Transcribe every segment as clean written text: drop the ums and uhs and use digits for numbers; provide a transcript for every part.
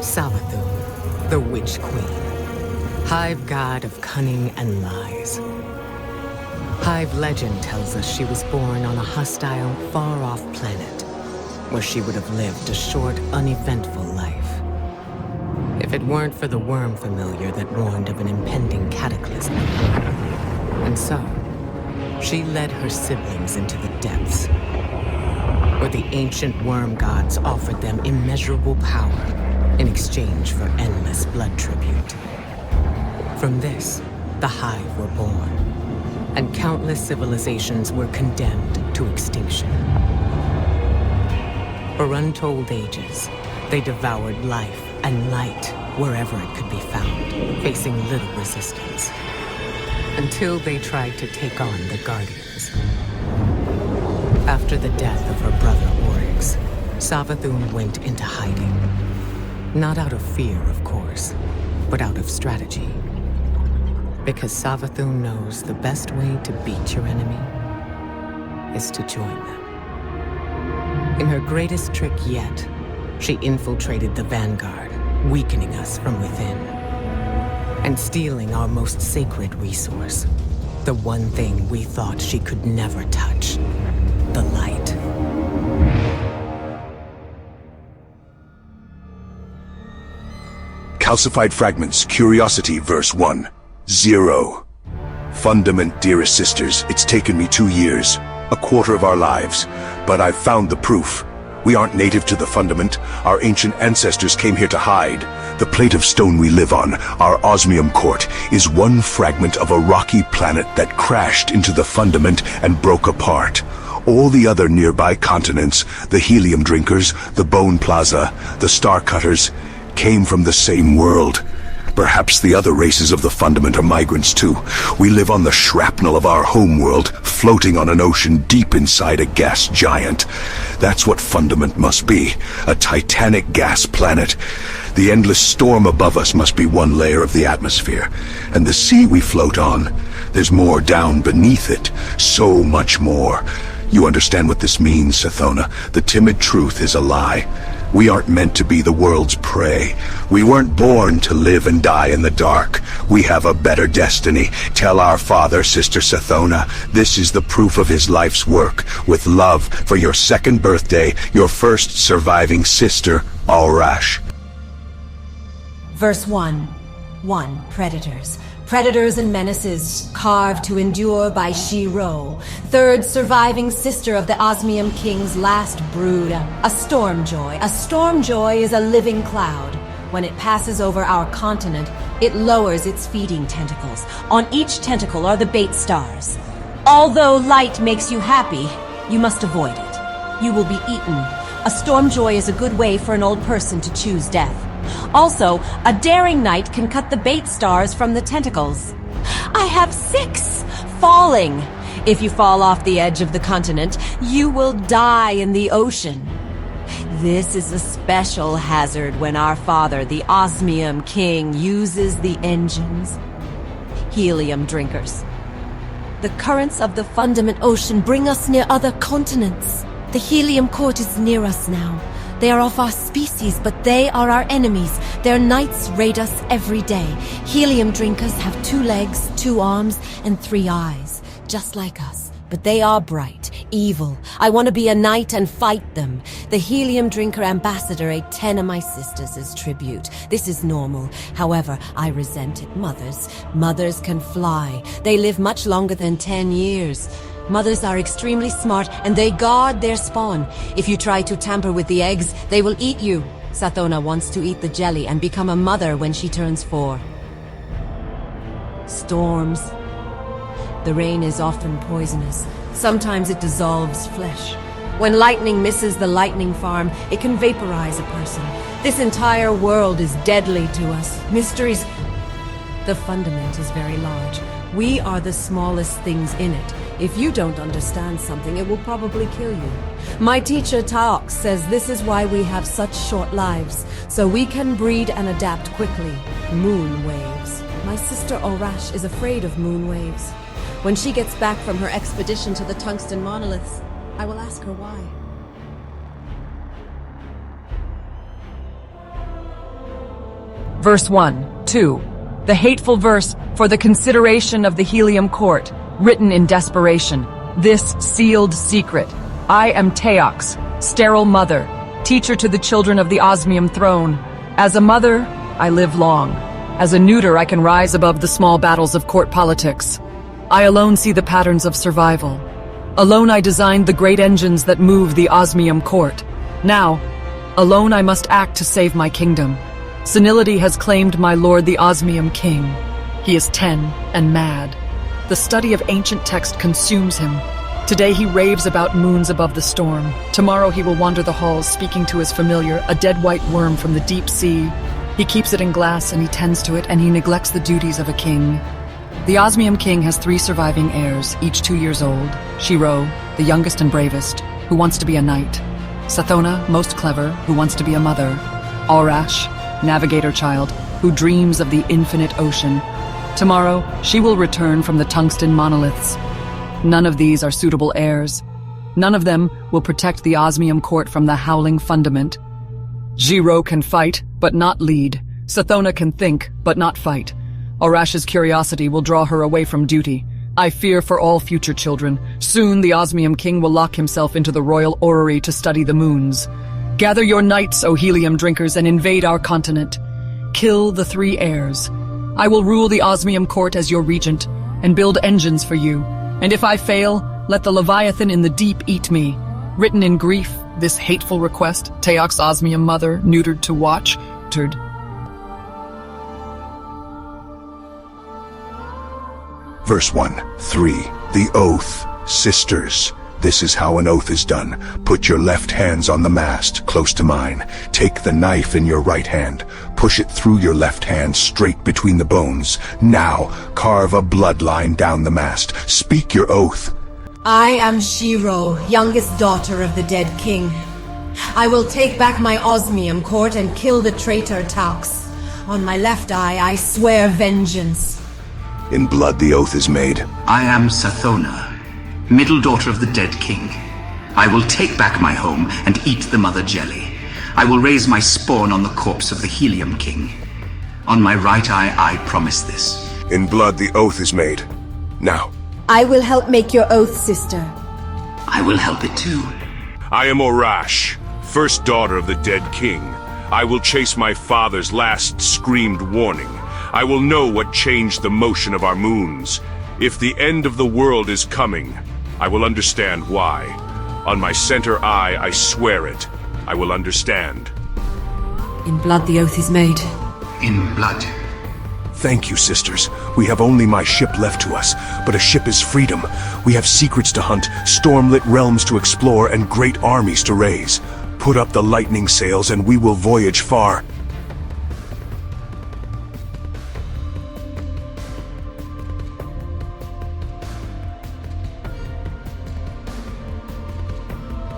Savathun, the Witch Queen, Hive god of cunning and lies. Hive legend tells us she was born on a hostile, far-off planet, where she would have lived a short, uneventful life. If it weren't for the worm familiar that warned of an impending cataclysm. And so, she led her siblings into the depths, where the ancient worm gods offered them immeasurable power in exchange for endless blood tribute. From this, the Hive were born, and countless civilizations were condemned to extinction. For untold ages, they devoured life and light wherever it could be found, facing little resistance, until they tried to take on the Guardians. After the death of her brother Oryx, Savathun went into hiding. Not out of fear, of course, but out of strategy. Because Savathun knows the best way to beat your enemy is to join them. In her greatest trick yet, she infiltrated the Vanguard, weakening us from within, and stealing our most sacred resource, the one thing we thought she could never touch, the light. Calcified Fragments, Curiosity, Verse 1. 0. Fundament, dearest sisters, it's taken me 2 years, a quarter of our lives, but I've found the proof. We aren't native to the Fundament. Our ancient ancestors came here to hide. The plate of stone we live on, our osmium court, is one fragment of a rocky planet that crashed into the Fundament and broke apart. All the other nearby continents, the helium drinkers, the bone plaza, the star cutters, came from the same world. Perhaps the other races of the Fundament are migrants too. We live on the shrapnel of our homeworld, floating on an ocean deep inside a gas giant. That's what Fundament must be, a titanic gas planet. The endless storm above us must be one layer of the atmosphere. And the sea we float on, there's more down beneath it, so much more. You understand what this means, Sathona. The timid truth is a lie. We aren't meant to be the world's prey. We weren't born to live and die in the dark. We have a better destiny. Tell our father, Sister Sathona, this is the proof of his life's work. With love, for your 2nd birthday, your first surviving sister, Alrash. Verse 1. 1. Predators. Predators and menaces, carved to endure by Shiro, 3rd surviving sister of the Osmium King's last brood, a Stormjoy. A Stormjoy is a living cloud. When it passes over our continent, it lowers its feeding tentacles. On each tentacle are the bait stars. Although light makes you happy, you must avoid it. You will be eaten. A Stormjoy is a good way for an old person to choose death. Also, a daring knight can cut the bait stars from the tentacles. I have 6 falling. If you fall off the edge of the continent, you will die in the ocean. This is a special hazard when our father, the Osmium King, uses the engines. Helium drinkers. The currents of the Fundament Ocean bring us near other continents. The Helium Court is near us now. They are of our species, but they are our enemies. Their knights raid us every day. Helium drinkers have 2 legs, 2 arms, and 3 eyes, just like us. But they are bright, evil. I want to be a knight and fight them. The Helium Drinker Ambassador ate 10 of my sisters as tribute. This is normal. However, I resent it. Mothers can fly. They live much longer than 10 years. Mothers are extremely smart, and they guard their spawn. If you try to tamper with the eggs, they will eat you. Sathona wants to eat the jelly and become a mother when she turns 4. Storms. The rain is often poisonous. Sometimes it dissolves flesh. When lightning misses the lightning farm, it can vaporize a person. This entire world is deadly to us. Mysteries. The Fundament is very large. We are the smallest things in it. If you don't understand something, it will probably kill you. My teacher Taox says this is why we have such short lives, so we can breed and adapt quickly. Moon waves. My sister Orash is afraid of moon waves. When she gets back from her expedition to the tungsten monoliths, I will ask her why. Verse 1, 2. The hateful verse for the consideration of the Helium Court, written in desperation. This sealed secret. I am Teox, sterile mother, teacher to the children of the Osmium throne. As a mother, I live long. As a neuter, I can rise above the small battles of court politics. I alone see the patterns of survival. Alone I designed the great engines that move the Osmium court. Now, alone I must act to save my kingdom. Senility has claimed my lord the Osmium king. He is 10 and mad. The study of ancient text consumes him. Today he raves about moons above the storm. Tomorrow he will wander the halls speaking to his familiar, a dead white worm from the deep sea. He keeps it in glass and he tends to it and he neglects the duties of a king. The Osmium king has 3 surviving heirs, each 2 years old. Shiro, the youngest and bravest, who wants to be a knight. Sathona, most clever, who wants to be a mother. Alrash, navigator child, who dreams of the infinite ocean. Tomorrow, she will return from the tungsten monoliths. None of these are suitable heirs. None of them will protect the Osmium court from the howling fundament. Jiro can fight, but not lead. Sathona can think, but not fight. Arash's curiosity will draw her away from duty. I fear for all future children. Soon the Osmium king will lock himself into the royal orrery to study the moons. Gather your knights, O helium drinkers, and invade our continent. Kill the 3 heirs. I will rule the Osmium court as your regent, and build engines for you. And if I fail, let the Leviathan in the deep eat me. Written in grief, this hateful request, Teox Osmium mother, neutered to watch, turned. Verse 1, 3. The oath. Sisters, this is how an oath is done. Put your left hands on the mast, close to mine. Take the knife in your right hand. Push it through your left hand, straight between the bones. Now, carve a bloodline down the mast. Speak your oath. I am Shiro, youngest daughter of the dead king. I will take back my Osmium court and kill the traitor Taux. On my left eye, I swear vengeance. In blood the oath is made. I am Sathona, middle daughter of the dead king. I will take back my home and eat the mother jelly. I will raise my spawn on the corpse of the Helium king. On my right eye, I promise this. In blood the oath is made. Now. I will help make your oath, sister. I will help it too. I am Orash, first daughter of the dead king. I will chase my father's last screamed warning. I will know what changed the motion of our moons. If the end of the world is coming, I will understand why. On my center eye, I swear it. I will understand. In blood the oath is made. In blood. Thank you, sisters. We have only my ship left to us, but a ship is freedom. We have secrets to hunt, stormlit realms to explore, and great armies to raise. Put up the lightning sails and we will voyage far.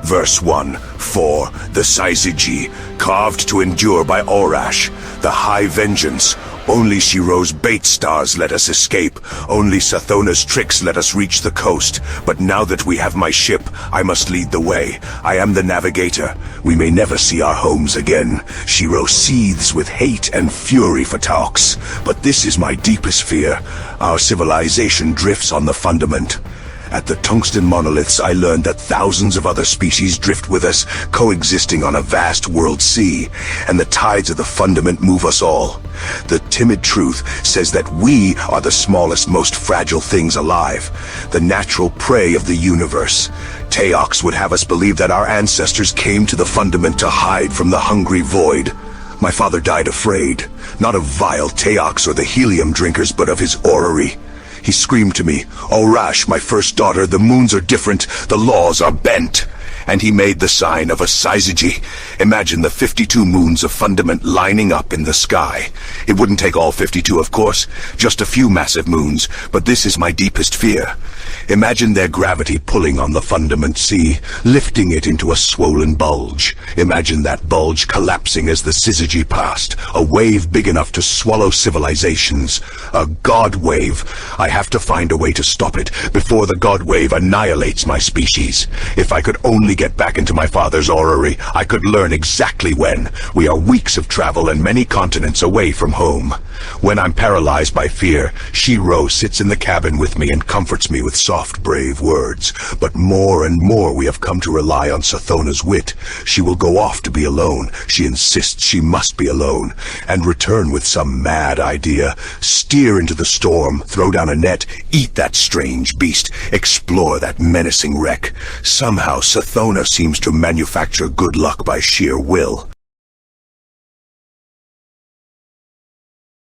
Verse 1, 4. The Saiziji, carved to endure by Orash. The high vengeance. Only Shiro's bait stars let us escape. Only Sathona's tricks let us reach the coast. But now that we have my ship, I must lead the way. I am the navigator. We may never see our homes again. Shiro seethes with hate and fury for Taux. But this is my deepest fear. Our civilization drifts on the fundament. At the tungsten monoliths, I learned that thousands of other species drift with us, coexisting on a vast world sea, and the tides of the fundament move us all. The timid truth says that we are the smallest, most fragile things alive, the natural prey of the universe. Teox would have us believe that our ancestors came to the fundament to hide from the hungry void. My father died afraid, not of vile Teox or the helium drinkers, but of his orrery. He screamed to me, "Orash, my first daughter, the moons are different, the laws are bent." And he made the sign of a Saiziji. Imagine the 52 moons of fundament lining up in the sky. It wouldn't take all 52, of course, just a few massive moons, but this is my deepest fear. Imagine their gravity pulling on the fundament sea, lifting it into a swollen bulge. Imagine that bulge collapsing as the syzygy passed, a wave big enough to swallow civilizations. A god wave. I have to find a way to stop it before the god wave annihilates my species. If I could only get back into my father's orrery, I could learn exactly when. We are weeks of travel and many continents away from home. When I'm paralyzed by fear, Shiro sits in the cabin with me and comforts me with soft, brave words. But more and more we have come to rely on Sathona's wit. She will go off to be alone. She insists she must be alone, and return with some mad idea. Steer into the storm, throw down a net, eat that strange beast, explore that menacing wreck. Somehow Sathona seems to manufacture good luck by sheer will.